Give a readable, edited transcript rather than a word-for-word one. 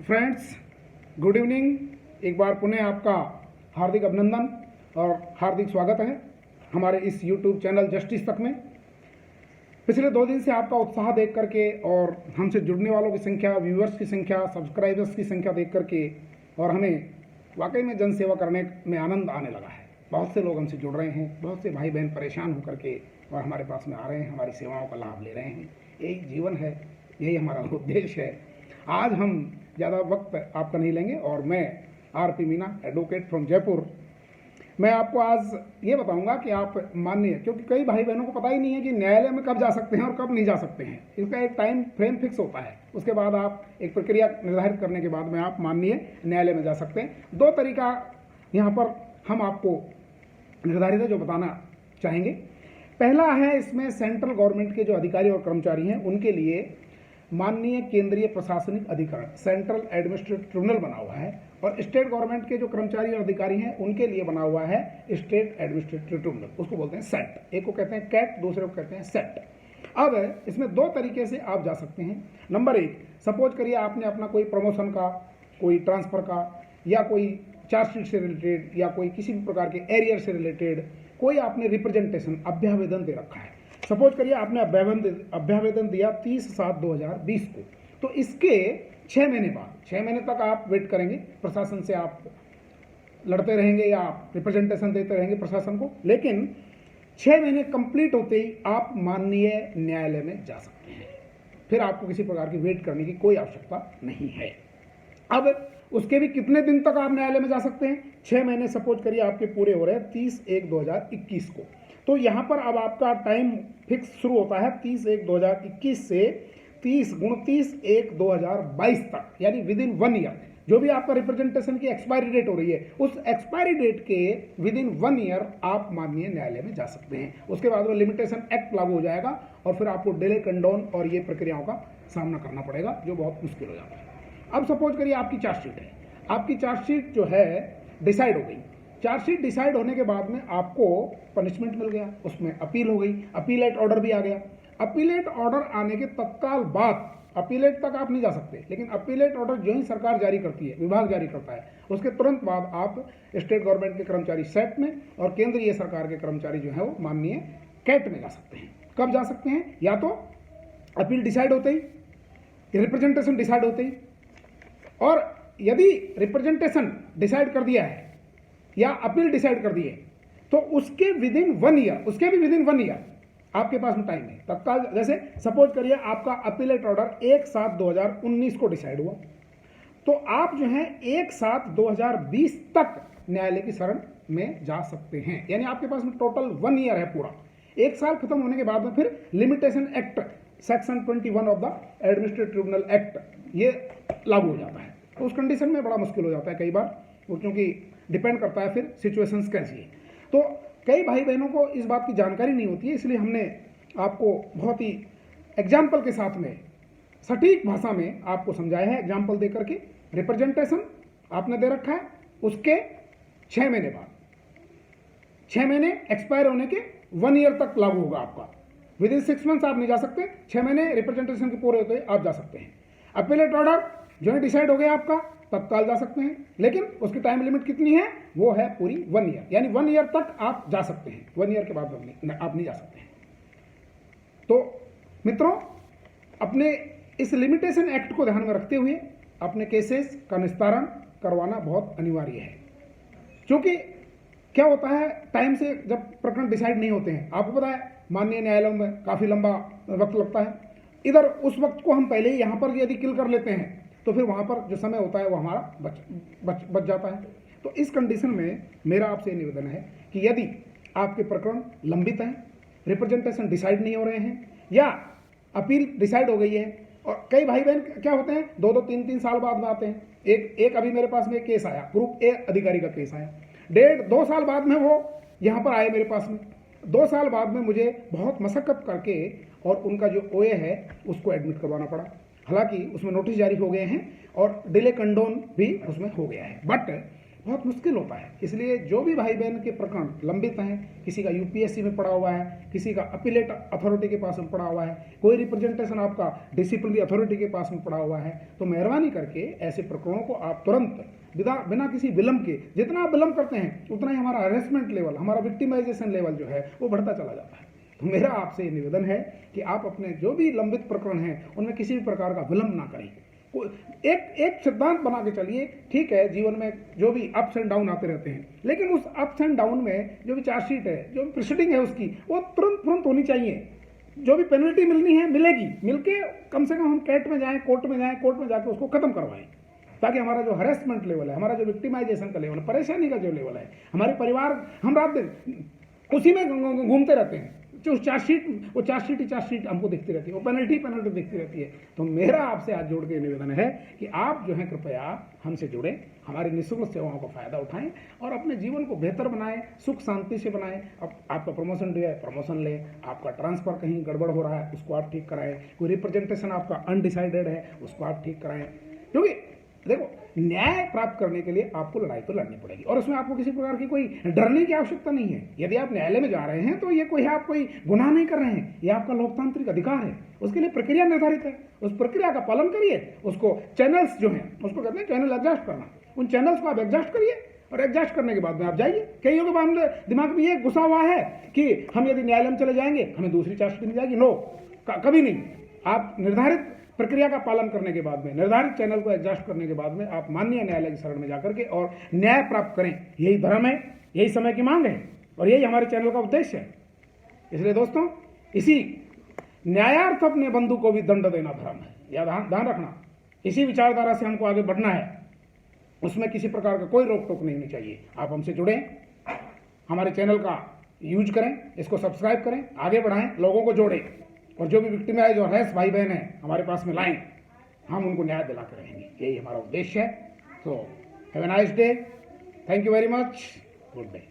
Friends, good evening. एक बार पुनः आपका हार्दिक अभिनंदन और हार्दिक स्वागत है हमारे इस यूट्यूब चैनल जस्टिस तक में। पिछले 2 दिन से आपका उत्साह देख करके और हमसे जुड़ने वालों की संख्या, व्यूअर्स की संख्या, सब्सक्राइबर्स की संख्या देख करके और हमें वाकई में जनसेवा करने में आनंद आने लगा है। बहुत से लोग हमसे जुड़ रहे हैं, बहुत से भाई बहन परेशान होकर के और हमारे पास में आ रहे हैं, हमारी सेवाओं का लाभ ले रहे हैं। यही जीवन है, यही हमारा उद्देश्य है। आज हम ज़्यादा वक्त आपका नहीं लेंगे और मैं RP Meena, advocate from Jaipur, मैं आपको आज ये बताऊंगा कि आप माननीय, क्योंकि कई भाई बहनों को पता ही नहीं है कि न्यायालय में कब जा सकते हैं और कब नहीं जा सकते हैं। इसका एक टाइम फ्रेम फिक्स होता है, उसके बाद आप एक प्रक्रिया निर्धारित करने के बाद में आप माननीय न्यायालय में जा सकते हैं। 2 तरीका यहाँ पर हम आपको निर्धारित है जो बताना चाहेंगे। पहला है, इसमें सेंट्रल गवर्नमेंट के जो अधिकारी और कर्मचारी हैं उनके लिए माननीय केंद्रीय प्रशासनिक अधिकरण, सेंट्रल एडमिनिस्ट्रेटिव ट्रिब्यूनल बना हुआ है, और स्टेट गवर्नमेंट के जो कर्मचारी और अधिकारी हैं उनके लिए बना हुआ है स्टेट एडमिनिस्ट्रेटिव ट्रिब्यूनल, उसको बोलते हैं सेट। एक को कहते हैं कैट, दूसरे को कहते हैं सेट। अब इसमें 2 तरीके से आप जा सकते हैं। नंबर 1, सपोज करिए आपने अपना कोई प्रमोशन का, कोई ट्रांसफर का, या कोई चार्जशीट से रिलेटेड, या कोई किसी भी प्रकार के एरियर से रिलेटेड कोई आपने रिप्रेजेंटेशन, अभ्यावेदन दे रखा है। सपोज करिए आपने अभ्यावेदन दिया 30/7/2020 को, तो इसके 6 महीने बाद, 6 महीने तक आप वेट करेंगे, प्रशासन से आप लड़ते रहेंगे या आप रिप्रेजेंटेशन देते रहेंगे प्रशासन को, लेकिन 6 महीने कंप्लीट होते ही आप माननीय न्यायालय में जा सकते हैं। फिर आपको किसी प्रकार की वेट करने की कोई आवश्यकता नहीं है। अब उसके भी कितने दिन तक आप न्यायालय में जा सकते हैं? 6 महीने सपोज करिए आपके पूरे हो रहे हैं 30/1/2021 को, तो यहाँ पर अब आपका टाइम फिक्स शुरू होता है 30/1/2021 से 30/29/1/2022 तक, यानी विद इन 1 ईयर। जो भी आपका रिप्रेजेंटेशन की एक्सपायरी डेट हो रही है, उस एक्सपायरी डेट के विद इन 1 ईयर आप माननीय न्यायालय में जा सकते हैं। उसके बाद में लिमिटेशन एक्ट लागू हो जाएगा और फिर आपको डिले, कंडोन और ये प्रक्रियाओं का सामना करना पड़ेगा, जो बहुत मुश्किल हो जाता है। अब सपोज करिए आपकी चार्जशीट है, आपकी चार्जशीट जो है डिसाइड हो गई। चार्जशीट डिसाइड होने के बाद में आपको पनिशमेंट मिल गया, उसमें अपील हो गई, अपीलेट ऑर्डर भी आ गया। अपीलेट ऑर्डर आने के तत्काल बाद, अपीलेट तक आप नहीं जा सकते, लेकिन अपीलेट ऑर्डर जो ही सरकार जारी करती है, विभाग जारी करता है, उसके तुरंत बाद आप स्टेट गवर्नमेंट के कर्मचारी सेट में और केंद्रीय सरकार के कर्मचारी जो है वो माननीय कैट में जा सकते हैं। कब जा सकते हैं? या तो अपील डिसाइड होते ही, रिप्रेजेंटेशन डिसाइड होते ही, और यदि रिप्रेजेंटेशन डिसाइड कर दिया है या अपील डिसाइड कर दी है तो उसके विद इन 1 ईयर, उसके भी विद इन 1 ईयर आपके पास में टाइम है तत्काल। जैसे सपोज करिए आपका अपीलेट ऑर्डर 1/7/2019 को डिसाइड हुआ, तो आप जो है 1/7/2020 तक न्यायालय की शरण में जा सकते हैं, यानी आपके पास में टोटल 1 ईयर है पूरा। 1 साल खत्म होने के बाद में फिर limitation act section 21 of the administrative tribunal act ये लागू हो जाता है। तो उस कंडीशन में बड़ा मुश्किल हो जाता है कई बार, क्योंकि डिपेंड करता है फिर सिचुएशंस कैसी है। तो कई भाई बहनों को इस बात की जानकारी नहीं होती है, इसलिए हमने आपको बहुत ही एग्जाम्पल के साथ में, सटीक भाषा में आपको समझाया है। एग्जाम्पल दे करके रिप्रेजेंटेशन आपने दे रखा है, उसके 6 महीने बाद, 6 महीने एक्सपायर होने के 1 ईयर तक लागू होगा आपका। विद इन 6 मंथ्स आप नहीं जा सकते, 6 महीने रिप्रेजेंटेशन के पूरे होते आप जा सकते हैं। अपीलेट ऑर्डर जो है डिसाइड हो गया आपका, तत्काल जा सकते हैं, लेकिन उसकी टाइम लिमिट कितनी है? वो है पूरी 1 ईयर, यानी 1 ईयर तक आप जा सकते हैं। 1 ईयर के बाद आप नहीं जा सकते हैं। तो मित्रों, अपने इस लिमिटेशन एक्ट को ध्यान में रखते हुए अपने केसेस का निस्तारण करवाना बहुत अनिवार्य है, क्योंकि क्या होता है, टाइम से जब प्रकरण डिसाइड नहीं होते हैं, आपको पता है माननीय न्यायालयों में काफ़ी लंबा वक्त लगता है। इधर उस वक्त को हम पहले ही यहाँ पर यदि किल कर लेते हैं तो फिर वहाँ पर जो समय होता है वो हमारा बच जाता है। तो इस कंडीशन में मेरा आपसे निवेदन है कि यदि आपके प्रकरण लंबित हैं, रिप्रेजेंटेशन डिसाइड नहीं हो रहे हैं, या अपील डिसाइड हो गई है, और कई भाई बहन क्या होते हैं 2-2, 3-3 साल बाद में आते हैं। एक अभी मेरे पास में केस आया, ग्रुप ए अधिकारी का केस आया, 1.5-2 साल बाद में वो यहाँ पर आए मेरे पास में। 2 साल बाद में मुझे बहुत मशक्कत करके और उनका जो ओए है उसको एडमिट करवाना पड़ा। हालांकि उसमें नोटिस जारी हो गए हैं और डिले कंडोन भी उसमें हो गया है, बट बहुत मुश्किल होता है। इसलिए जो भी भाई बहन के प्रकरण लंबित हैं, किसी का यूपीएससी में पड़ा हुआ है, किसी का अपीलेट अथॉरिटी के पास में पड़ा हुआ है, कोई रिप्रेजेंटेशन आपका डिसिप्लिनरी अथॉरिटी के पास में पड़ा हुआ है, तो मेहरबानी करके ऐसे प्रकरणों को आप तुरंत बिना किसी विलंब के, जितना आप विलंब करते हैं उतना ही हमारा हरेसमेंट लेवल, हमारा विक्टिमाइजेशन लेवल जो है वो बढ़ता चला जाता है। तो मेरा आपसे निवेदन है कि आप अपने जो भी लंबित प्रकरण हैं उनमें किसी भी प्रकार का विलंब ना करें। एक सिद्धांत बना के चलिए। ठीक है, जीवन में जो भी अप्स एंड डाउन आते रहते हैं, लेकिन उस अप्स एंड डाउन में जो भी चार्जशीट है, जो भी प्रोसीडिंग है उसकी, वो तुरंत होनी चाहिए। जो भी पेनल्टी मिलनी है मिलेगी, मिलके कम से कम हम कैट में जाएं, कोर्ट में जाके उसको खत्म करवाएं, ताकि हमारा जो हरेसमेंट लेवल है, हमारा जो विक्टिमाइजेशन का लेवल है, परेशानी का जो लेवल है, हमारे परिवार, हम रात दिन उसी में घूमते रहते हैं। जो चार्जशीट हमको दिखती रहती है, वो पेनल्टी दिखती रहती है। तो मेरा आपसे हाथ जोड़ के निवेदन है कि आप जो है कृपया हमसे जुड़ें, हमारी निःशुल्क सेवाओं का फायदा उठाएं और अपने जीवन को बेहतर बनाएं, सुख शांति से बनाएं। अब आपका प्रमोशन ड्यू है, प्रमोशन लें, आपका ट्रांसफर कहीं गड़बड़ हो रहा है उसको आप ठीक कराएं, कोई रिप्रेजेंटेशन आपका अनडिसाइडेड है उसको आप ठीक कराएं। क्योंकि देखो, न्याय प्राप्त करने के लिए आपको लड़ाई तो लड़नी पड़ेगी और उसमें आपको किसी प्रकार की कोई डरने की आवश्यकता नहीं है। यदि आप न्यायालय में जा रहे हैं तो ये कोई आप कोई गुनाह नहीं कर रहे हैं, ये आपका लोकतांत्रिक अधिकार है। उसके लिए प्रक्रिया निर्धारित है, उस प्रक्रिया का पालन करिए। उसको चैनल्स जो हैं उसको कहते हैं चैनल एडजस्ट करना, उन चैनल्स को आप एडजस्ट करिए और एडजस्ट करने के बाद में आप जाइए। कईयों के बाद दिमाग में ये घुसा हुआ है कि हम यदि न्यायालय में चले जाएंगे हमें दूसरी चार्जशीट मिल जाएगी। नो, कभी नहीं। आप निर्धारित प्रक्रिया का पालन करने के बाद में, निर्धारित चैनल को एडजस्ट करने के बाद में आप माननीय न्यायालय की शरण में जाकर के और न्याय प्राप्त करें। यही धर्म है, यही समय की मांग है और यही हमारे चैनल का उद्देश्य है। इसलिए दोस्तों, इसी न्यायार्थ अपने बंधु को भी दंड देना धर्म है, यह ध्यान रखना। इसी विचारधारा से हमको आगे बढ़ना है, उसमें किसी प्रकार का कोई रोक टोक नहीं होनी चाहिए। आप हमसे जुड़ें, हमारे चैनल का यूज करें, इसको सब्सक्राइब करें, आगे बढ़ाएं, लोगों को जोड़ें और जो भी विक्टिमाइज और हरेस भाई बहन हैं हमारे पास में लाएं, हम उनको न्याय दिला के रहेंगे। यही हमारा उद्देश्य है। तो have a nice day, thank you very much, good day.